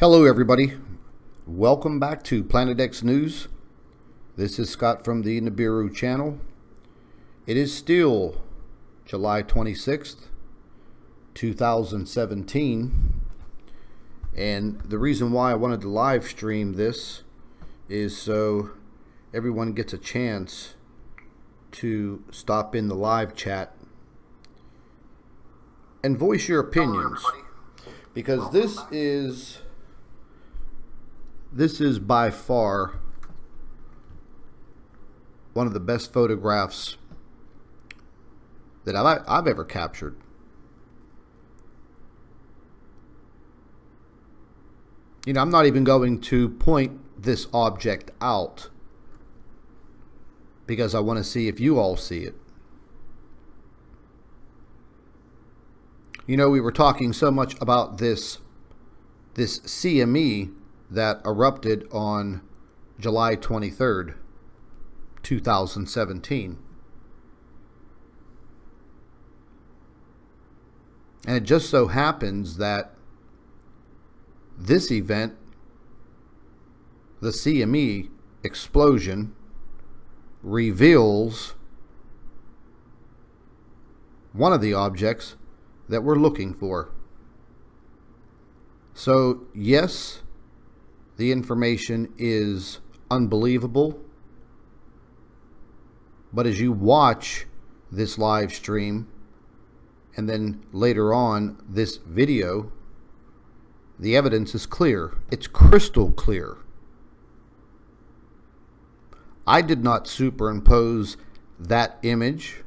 Hello everybody, welcome back to Planet X News. This is Scott from the Nibiru channel. It is still July 26th, 2017, and the reason why I wanted to live stream this is so everyone gets a chance to stop in the live chat and voice your opinions, because this is by far one of the best photographs that I've ever captured. You know, I'm not even going to point this object out because I want to see if you all see it. You know, we were talking so much about this CME that erupted on July 23rd, 2017. And it just so happens that this event, the CME explosion, reveals one of the objects that we're looking for. So, yes, the information is unbelievable, but as you watch this live stream and then later on this video, the evidence is clear. It's crystal clear. I did not superimpose that image.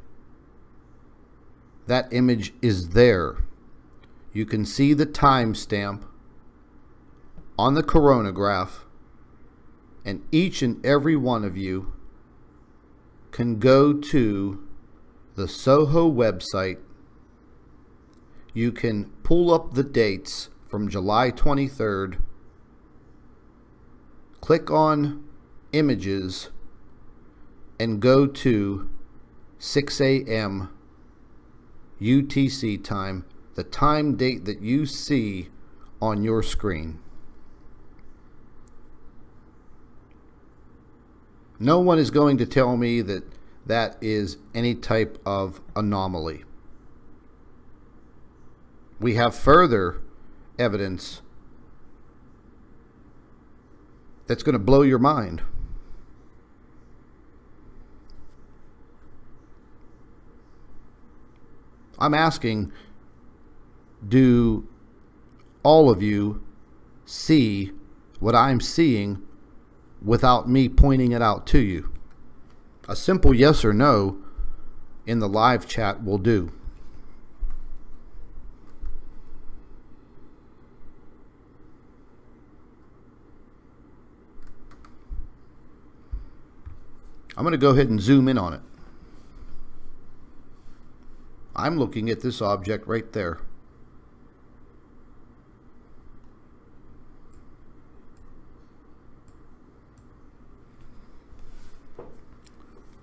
That image is there. You can see the timestamp on the coronagraph, and each and every one of you can go to the Soho website. You can pull up the dates from July 23rd, click on images, and go to 6 a.m. UTC time, the time date that you see on your screen. No one is going to tell me that that is any type of anomaly. We have further evidence that's going to blow your mind. I'm asking, do all of you see what I'm seeing without me pointing it out to you? A simple yes or no in the live chat will do. I'm going to go ahead and zoom in on it. I'm looking at this object right there.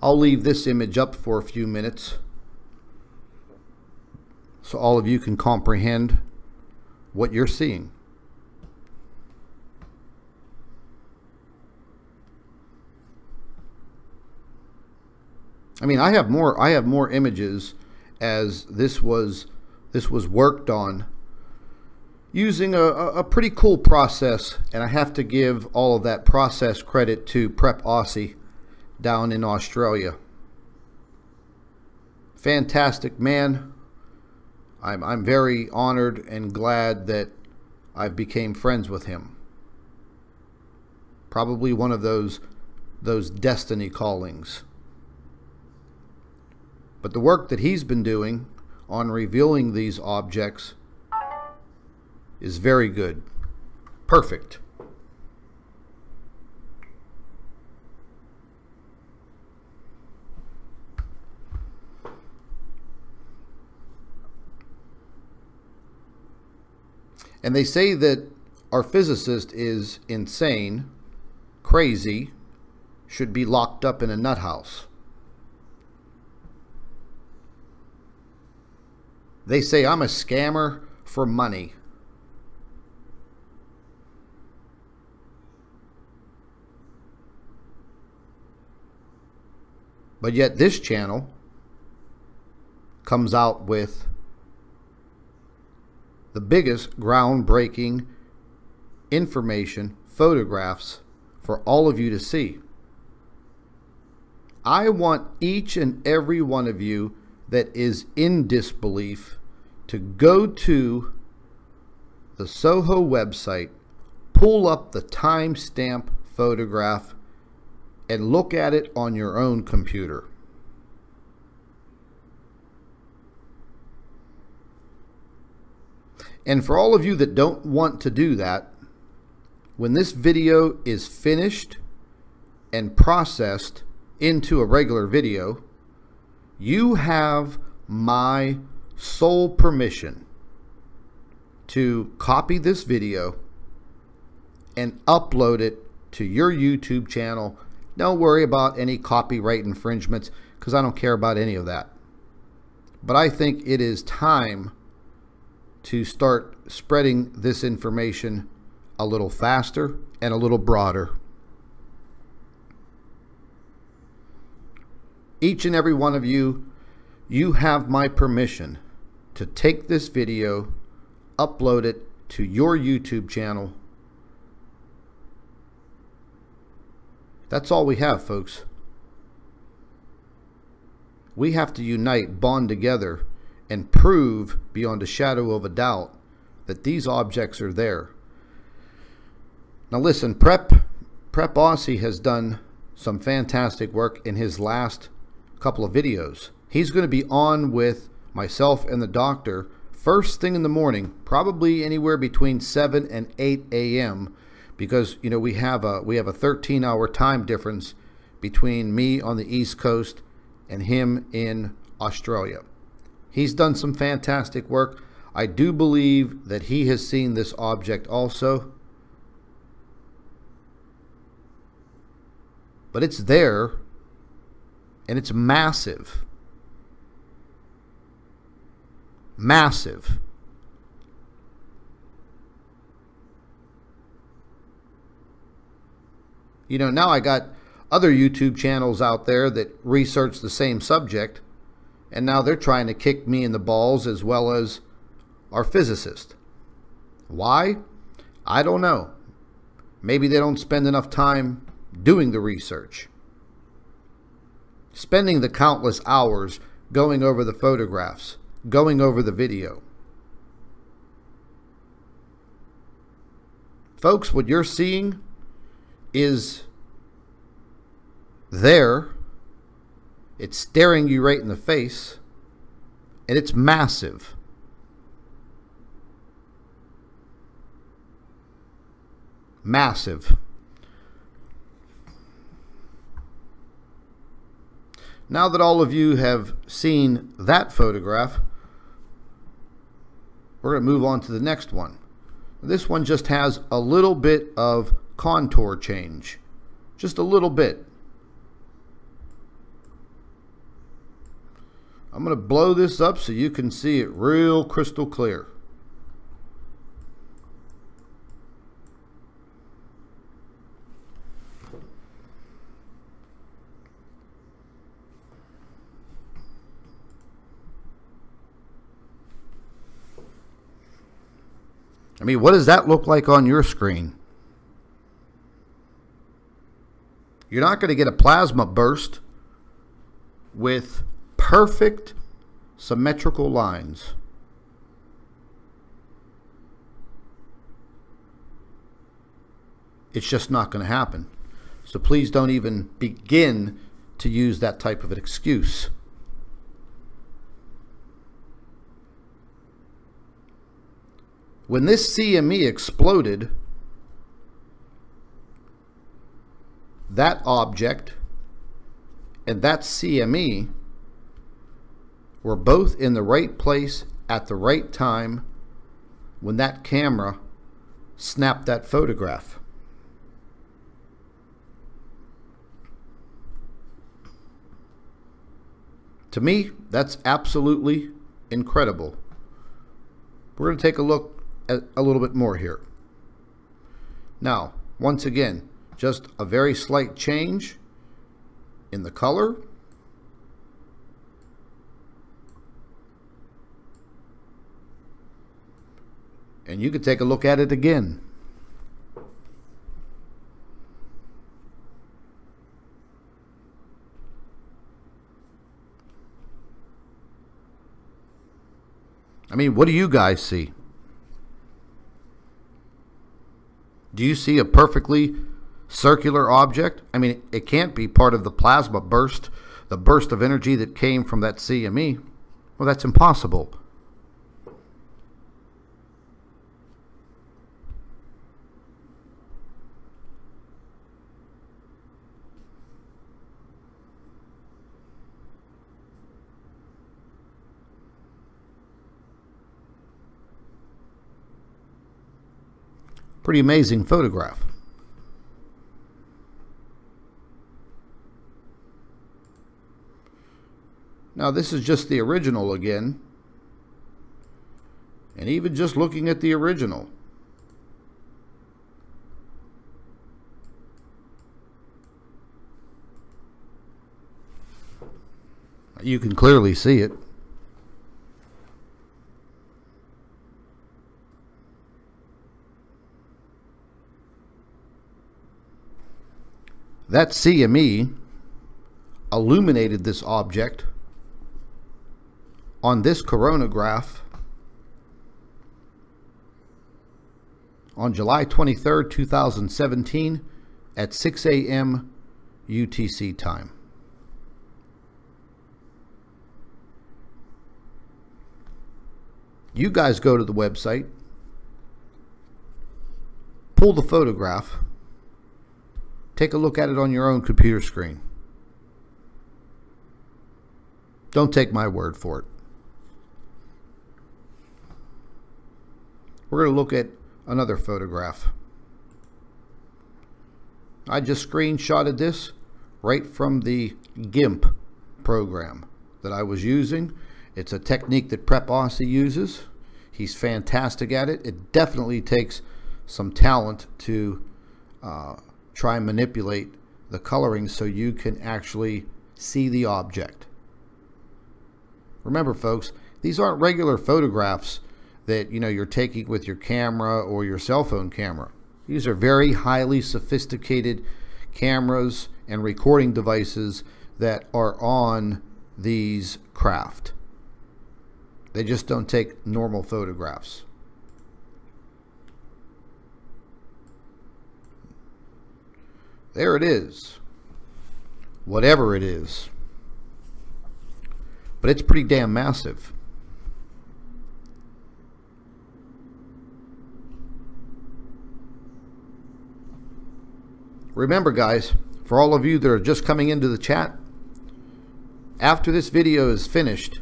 I'll leave this image up for a few minutes so all of you can comprehend what you're seeing. I mean, I have more images, as this was worked on using a pretty cool process, and I have to give all of that process credit to Prep Aussie down in Australia. Fantastic man. I'm very honored and glad that I've became friends with him. Probably one of those destiny callings. But the work that he's been doing on revealing these objects is very good. Perfect. And they say that our physicist is insane, crazy, should be locked up in a nut house. They say I'm a scammer for money. But yet this channel comes out with the biggest groundbreaking information, photographs for all of you to see. I want each and every one of you that is in disbelief to go to the Soho website, pull up the timestamp photograph, and look at it on your own computer. And for all of you that don't want to do that, when this video is finished and processed into a regular video, you have my sole permission to copy this video and upload it to your YouTube channel. Don't worry about any copyright infringements, because I don't care about any of that. But I think it is time to start spreading this information a little faster and a little broader. Each and every one of you, you have my permission to take this video, upload it to your YouTube channel. That's all we have, folks. We have to unite, bond together, and prove beyond a shadow of a doubt that these objects are there. Now listen, Prep Aussie has done some fantastic work in his last couple of videos. He's going to be on with myself and the doctor first thing in the morning, probably anywhere between 7 and 8 a.m. because, you know, we have a 13-hour time difference between me on the East Coast and him in Australia. He's done some fantastic work. I do believe that he has seen this object also. But it's there, and it's massive. Massive. You know, now I got other YouTube channels out there that research the same subject, and now they're trying to kick me in the balls as well as our physicist. Why? I don't know. Maybe they don't spend enough time doing the research, spending the countless hours going over the photographs, going over the video. Folks, what you're seeing is there. It's staring you right in the face, and it's massive. Massive. Now that all of you have seen that photograph, we're going to move on to the next one. This one just has a little bit of contour change. Just a little bit. I'm going to blow this up so you can see it real crystal clear. I mean, what does that look like on your screen? You're not going to get a plasma burst with perfect symmetrical lines. It's just not going to happen. So please don't even begin to use that type of an excuse. When this CME exploded, that object and that CME were both in the right place at the right time when that camera snapped that photograph. To me, that's absolutely incredible. We're going to take a look at a little bit more here. Now, once again, just a very slight change in the color And you can take a look at it again. I mean, what do you guys see? Do you see a perfectly circular object? I mean, it can't be part of the plasma burst, the burst of energy that came from that CME. Well, that's impossible. Pretty amazing photograph. Now this is just the original again. And even just looking at the original, you can clearly see it. That CME illuminated this object on this coronagraph on July 23rd, 2017 at 6 a.m. UTC time. You guys go to the website, pull the photograph, take a look at it on your own computer screen. Don't take my word for it. We're going to look at another photograph. I just screenshotted this right from the GIMP program that I was using. It's a technique that Prep Aussie uses. He's fantastic at it. It definitely takes some talent to try and manipulate the coloring so you can actually see the object. Remember, folks, these aren't regular photographs that you're taking with your camera or your cell phone camera. These are very highly sophisticated cameras and recording devices that are on these craft. They just don't take normal photographs. There it is. Whatever it is. But it's pretty damn massive. Remember, guys, for all of you that are just coming into the chat, after this video is finished,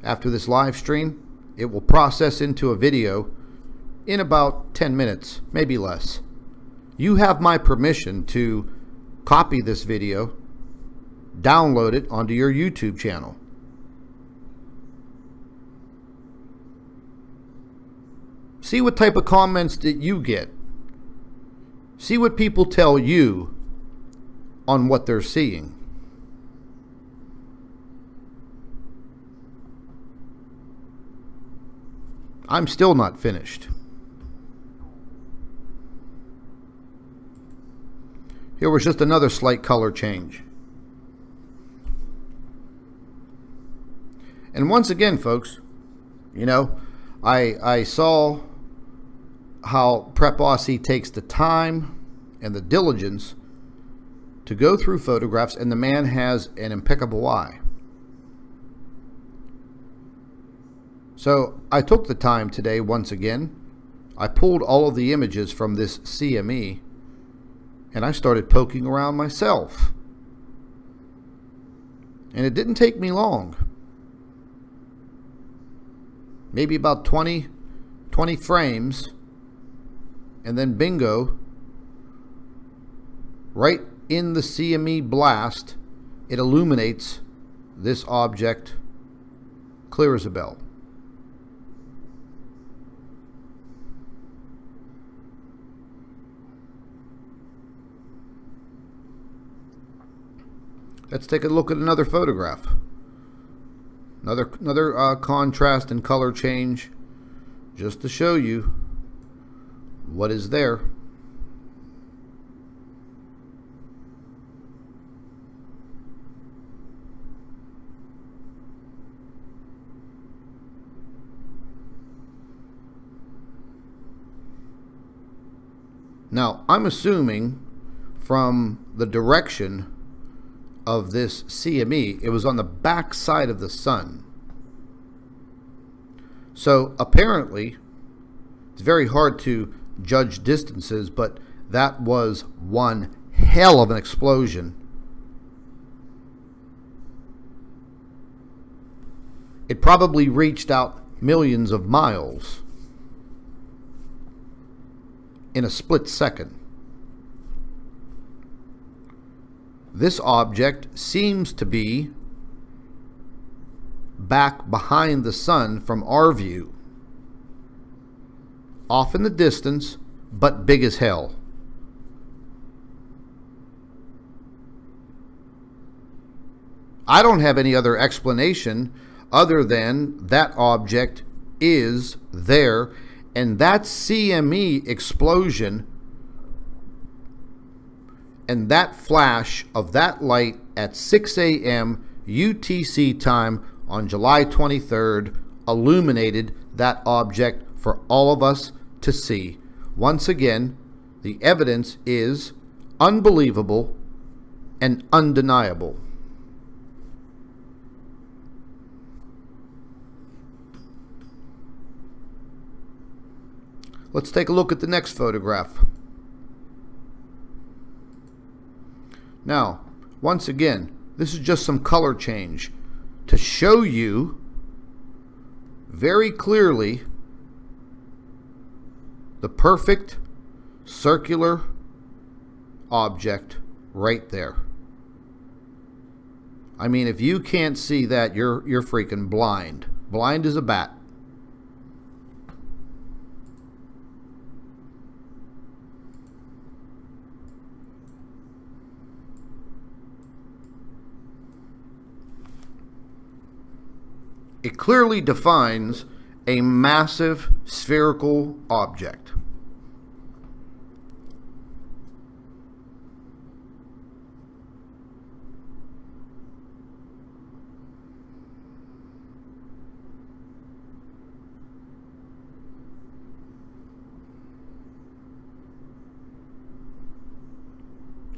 after this live stream, it will process into a video in about 10 minutes, maybe less. You have my permission to copy this video, download it onto your YouTube channel. See what type of comments that you get. See what people tell you on what they're seeing. I'm still not finished. Here was just another slight color change. And once again, folks, I saw how Prep Aussie takes the time and the diligence to go through photographs, and the man has an impeccable eye. So I took the time today once again. I pulled all of the images from this CME and I started poking around myself. And it didn't take me long. Maybe about 20 frames, and then bingo, right in the CME blast, it illuminates this object clear as a bell. Let's take a look at another photograph. Another contrast and color change, just to show you what is there. Now, I'm assuming from the direction of this CME, it was on the back side of the sun. So apparently, it's very hard to judge distances, but that was one hell of an explosion. It probably reached out millions of miles in a split second. This object seems to be back behind the sun from our view, off in the distance, but big as hell. I don't have any other explanation other than that object is there, and that CME explosion and that flash of that light at 6 a.m. UTC time on July 23rd illuminated that object for all of us to see. Once again, the evidence is unbelievable and undeniable. Let's take a look at the next photograph. Now, once again, this is just some color change to show you very clearly the perfect circular object right there. I mean, if you can't see that, you're freaking blind. Blind as a bat. It clearly defines a massive spherical object.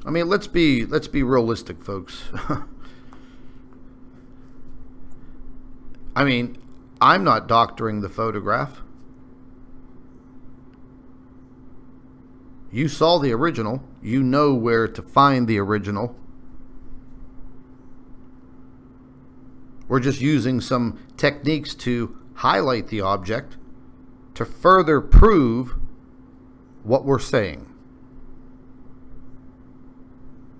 I mean, let's be realistic, folks. I mean, I'm not doctoring the photograph. You saw the original. You know where to find the original. We're just using some techniques to highlight the object to further prove what we're saying.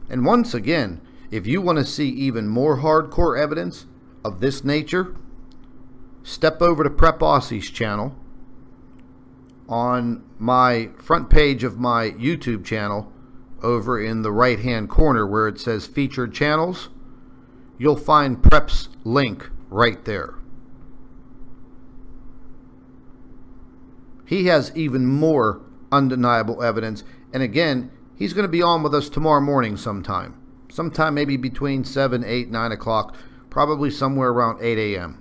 And once again, if you want to see even more hardcore evidence of this nature, step over to Prep Aussie's channel. On my front page of my YouTube channel, over in the right hand corner where it says featured channels, you'll find Prep's link right there. He has even more undeniable evidence, and again, he's going to be on with us tomorrow morning sometime maybe between 7, 8, 9 o'clock, probably somewhere around 8 a.m.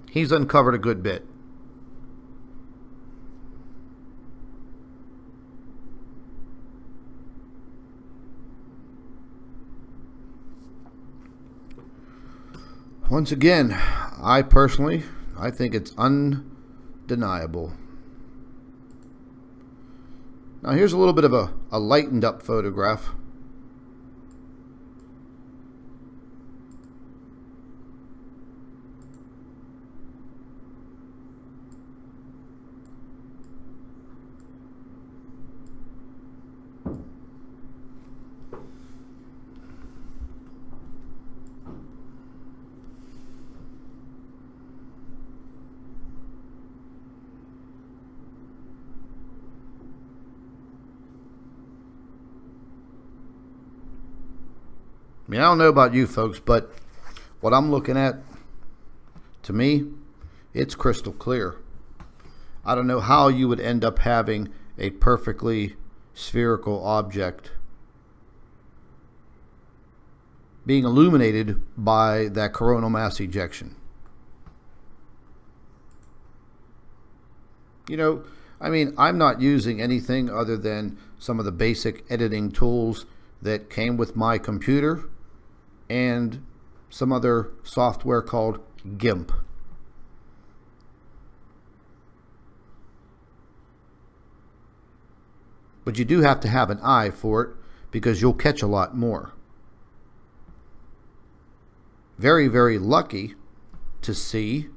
He's uncovered a good bit. Once again, I think it's undeniable. Now here's a little bit of a lightened up photograph. I mean, I don't know about you folks, but what I'm looking at, to me, it's crystal clear. I don't know how you would end up having a perfectly spherical object being illuminated by that coronal mass ejection. You know, I mean, I'm not using anything other than some of the basic editing tools that came with my computer and some other software called GIMP. But you do have to have an eye for it because you'll catch a lot more. Very, very lucky to see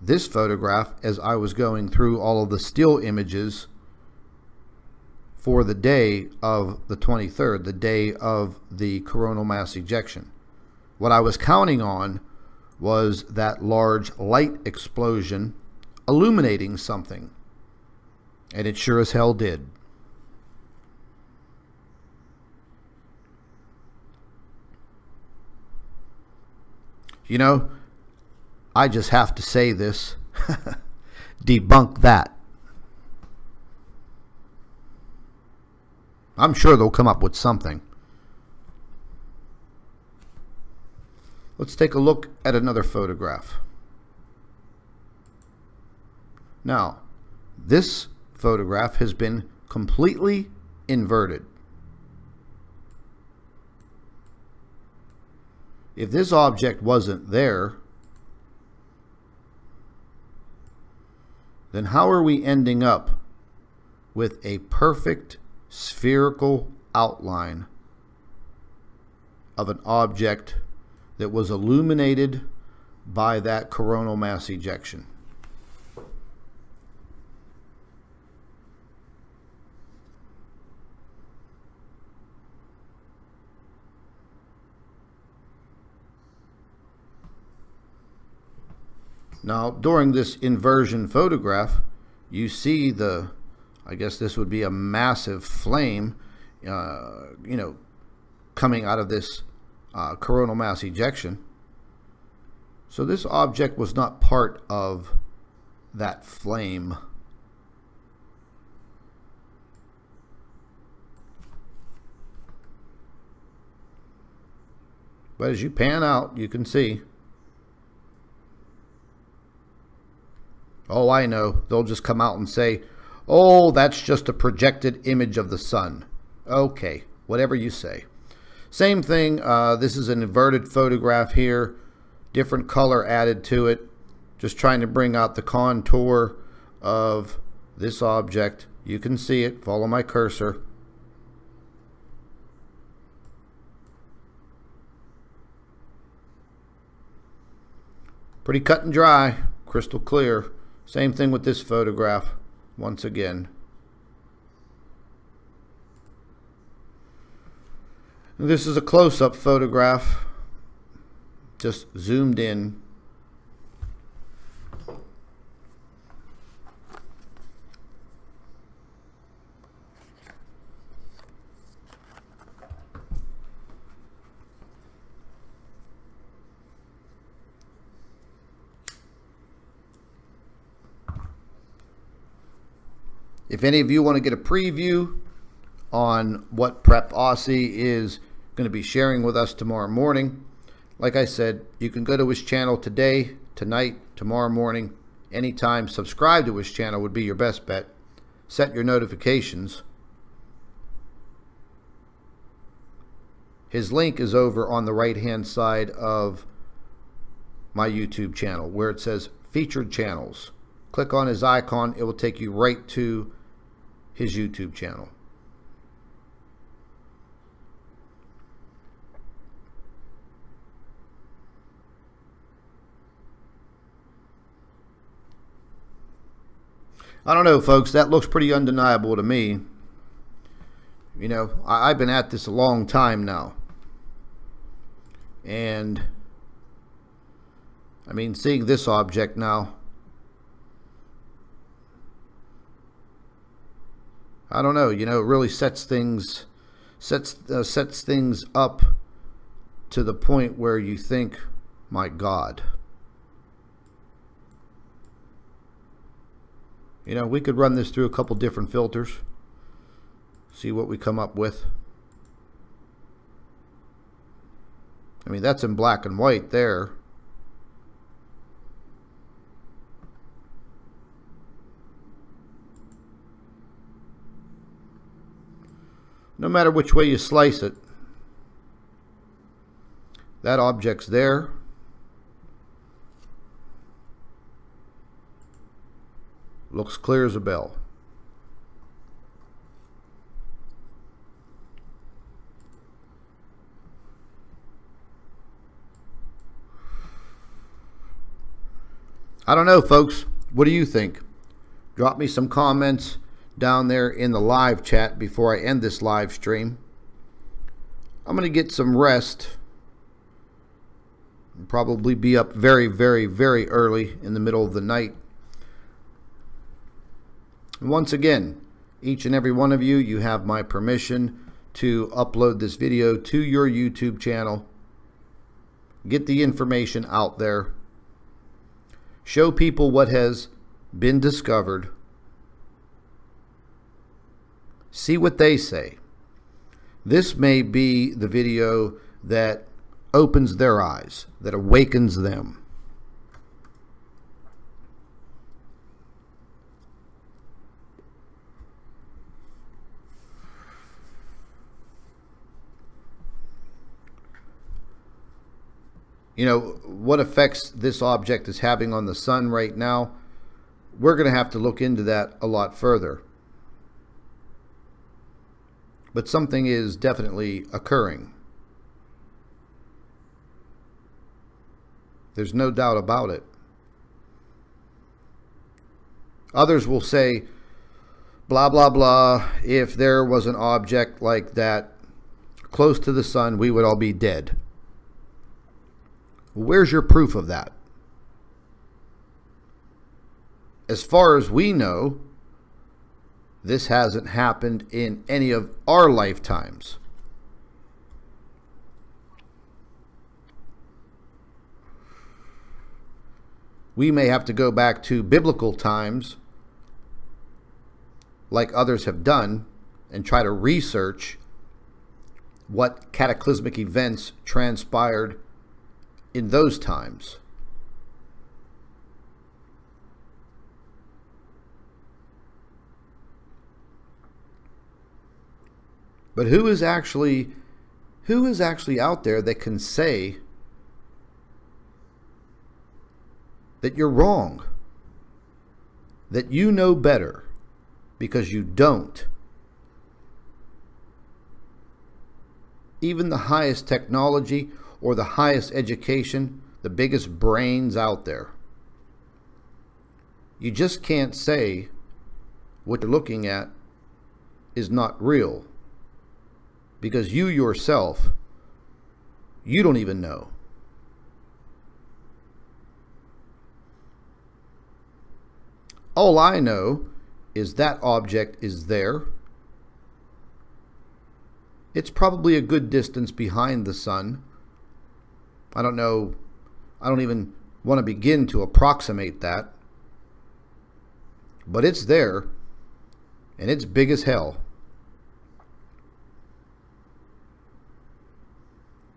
this photograph as I was going through all of the still images for the day of the 23rd, the day of the coronal mass ejection. What I was counting on was that large light explosion illuminating something, and it sure as hell did. You know, I just have to say this. Debunk that. I'm sure they'll come up with something. Let's take a look at another photograph. Now, this photograph has been completely inverted. If this object wasn't there, then how are we ending up with a perfect spherical outline of an object that was illuminated by that coronal mass ejection? Now, during this inversion photograph, you see the, I guess this would be a massive flame, you know, coming out of this coronal mass ejection. So this object was not part of that flame. But as you pan out, you can see. Oh, I know. They'll just come out and say, oh, that's just a projected image of the sun. Okay, whatever you say. Same thing. This is an inverted photograph here. Different color added to it. Just trying to bring out the contour of this object. You can see it. Follow my cursor. Pretty cut and dry. Crystal clear. Same thing with this photograph, once again. This is a close-up photograph, just zoomed in. If any of you want to get a preview on what Prep Aussie is going to be sharing with us tomorrow morning, like I said, you can go to his channel today, tonight, tomorrow morning, anytime. Subscribe to his channel would be your best bet. Set your notifications. His link is over on the right-hand side of my YouTube channel where it says Featured Channels. Click on his icon. It will take you right to his YouTube channel. I don't know, folks. That looks pretty undeniable to me. You know, I've been at this a long time now. And, I mean, seeing this object now, I don't know, you know, it really sets things up to the point where you think, my God. You know, we could run this through a couple different filters. See what we come up with. I mean, that's in black and white there. No matter which way you slice it, that object's there. Looks clear as a bell. I don't know, folks. What do you think? Drop me some comments down there in the live chat before I end this live stream. I'm going to get some rest. I'll probably be up very, very, very early in the middle of the night. And once again, each and every one of you, you have my permission to upload this video to your YouTube channel. Get the information out there. Show people what has been discovered. See what they say. This may be the video that opens their eyes, that awakens them. You know, what effects this object is having on the sun right now, we're going to have to look into that a lot further. But something is definitely occurring. There's no doubt about it. Others will say, blah, blah, blah, if there was an object like that close to the sun, we would all be dead. Where's your proof of that? As far as we know, this hasn't happened in any of our lifetimes. We may have to go back to biblical times, like others have done, and try to research what cataclysmic events transpired in those times. But who is actually out there that can say that you're wrong, that you know better, because you don't? Even the highest technology or the highest education, the biggest brains out there, you just can't say what you're looking at is not real, because you yourself, you don't even know. All I know is that object is there. It's probably a good distance behind the sun. I don't know. I don't even want to begin to approximate that. But it's there, and it's big as hell.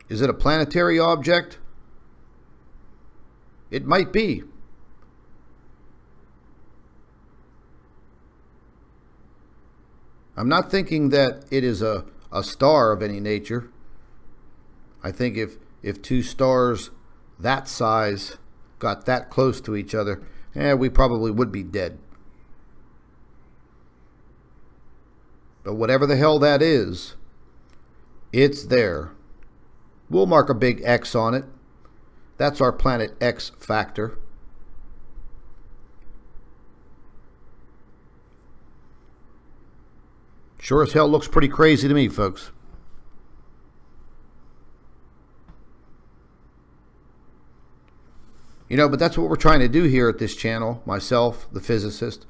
Is it a planetary object? It might be. I'm not thinking that it is a star of any nature. I think if two stars that size got that close to each other, we probably would be dead. But whatever the hell that is, it's there. We'll mark a big X on it. That's our planet X factor. Sure as hell looks pretty crazy to me, folks. You know, but that's what we're trying to do here at this channel, myself, the physicist.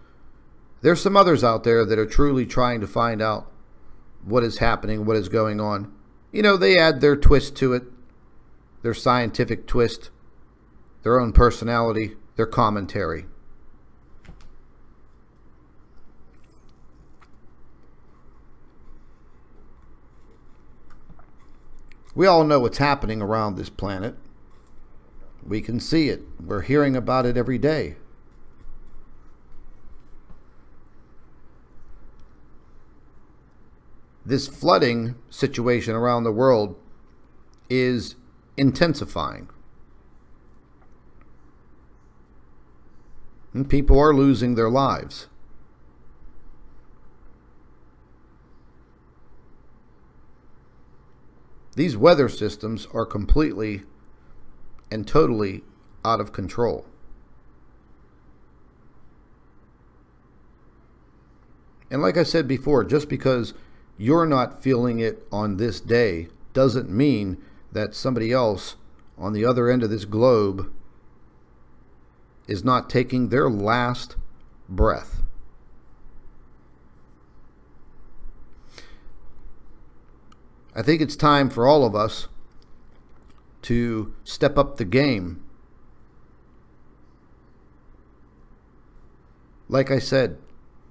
There's some others out there that are truly trying to find out what is happening, what is going on. You know, they add their twist to it, their scientific twist, their own personality, their commentary. We all know what's happening around this planet. We can see it. We're hearing about it every day. This flooding situation around the world is intensifying. And people are losing their lives. These weather systems are completely and totally out of control. And like I said before, just because you're not feeling it on this day doesn't mean that somebody else on the other end of this globe is not taking their last breath. I think it's time for all of us to step up the game. Like I said,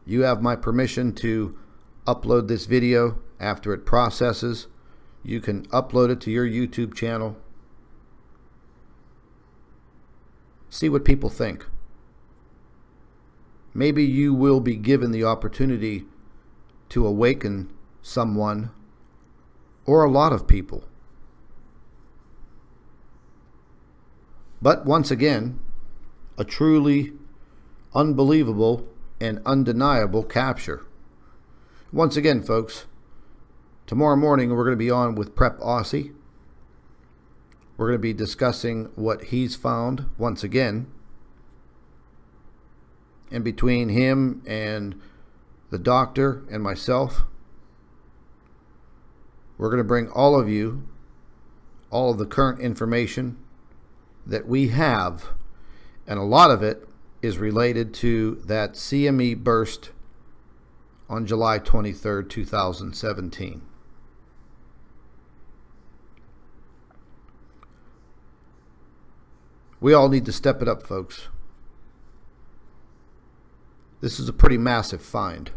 you have my permission to upload this video after it processes. You can upload it to your YouTube channel. See what people think. Maybe you will be given the opportunity to awaken someone or a lot of people. But once again, a truly unbelievable and undeniable capture. Once again, folks, tomorrow morning we're going to be on with Prep Aussie. We're going to be discussing what he's found once again. And between him and the doctor and myself, we're going to bring all of you all of the current information that we have, and a lot of it is related to that CME burst on July 23rd, 2017. We all need to step it up, folks. This is a pretty massive find.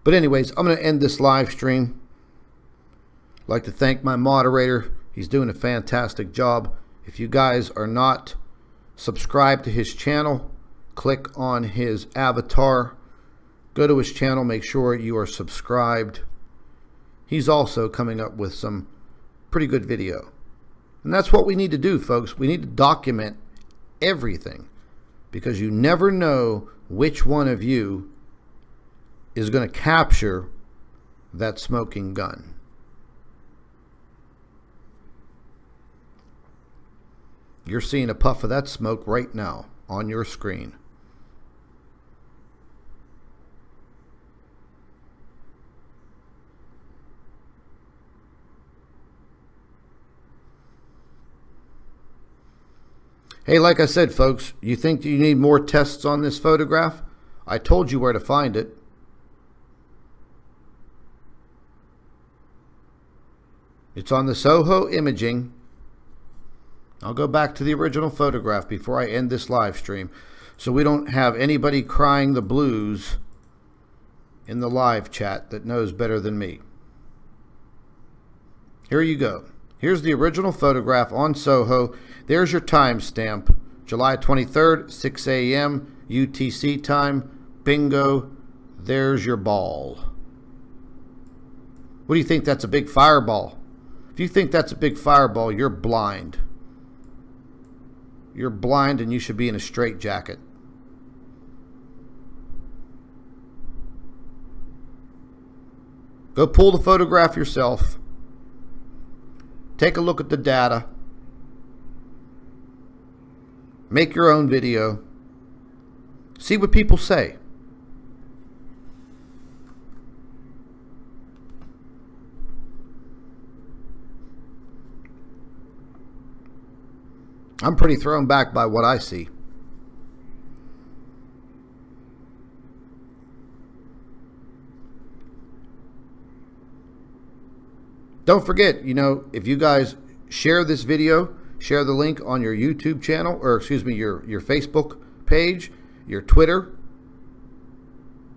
But anyways, I'm going to end this live stream. I'd like to thank my moderator. He's doing a fantastic job. If you guys are not subscribed to his channel, click on his avatar. Go to his channel. Make sure you are subscribed. He's also coming up with some pretty good video. And that's what we need to do, folks. We need to document everything, because you never know which one of you is going to capture that smoking gun. You're seeing a puff of that smoke right now on your screen. Hey, like I said, folks, you think you need more tests on this photograph? I told you where to find it. It's on the Soho imaging. I'll go back to the original photograph before I end this live stream, so we don't have anybody crying the blues in the live chat that knows better than me. Here you go. Here's the original photograph on Soho. There's your timestamp, July 23rd, 6 a.m. UTC time. Bingo. There's your ball. What do you think? That's a big fireball. If you think that's a big fireball, you're blind. You're blind, and you should be in a straitjacket. Go pull the photograph yourself. Take a look at the data. Make your own video. See what people say. I'm pretty thrown back by what I see. Don't forget, you know, if you guys share this video, share the link on your YouTube channel, or excuse me, your Facebook page, your Twitter,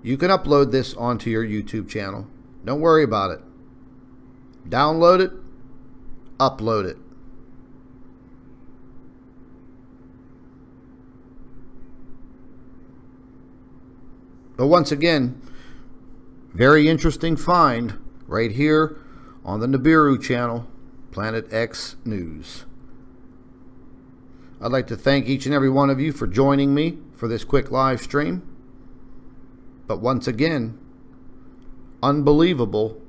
You can upload this onto your YouTube channel. Don't worry about it. Download it, upload it. But once again, very interesting find right here on the Nibiru channel, Planet X News. I'd like to thank each and every one of you for joining me for this quick live stream. But once again, unbelievable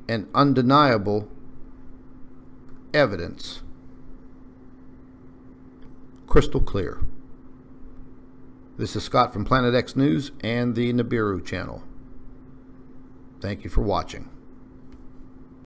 and undeniable evidence. Crystal clear. This is Scott from Planet X News and the Nibiru channel. Thank you for watching.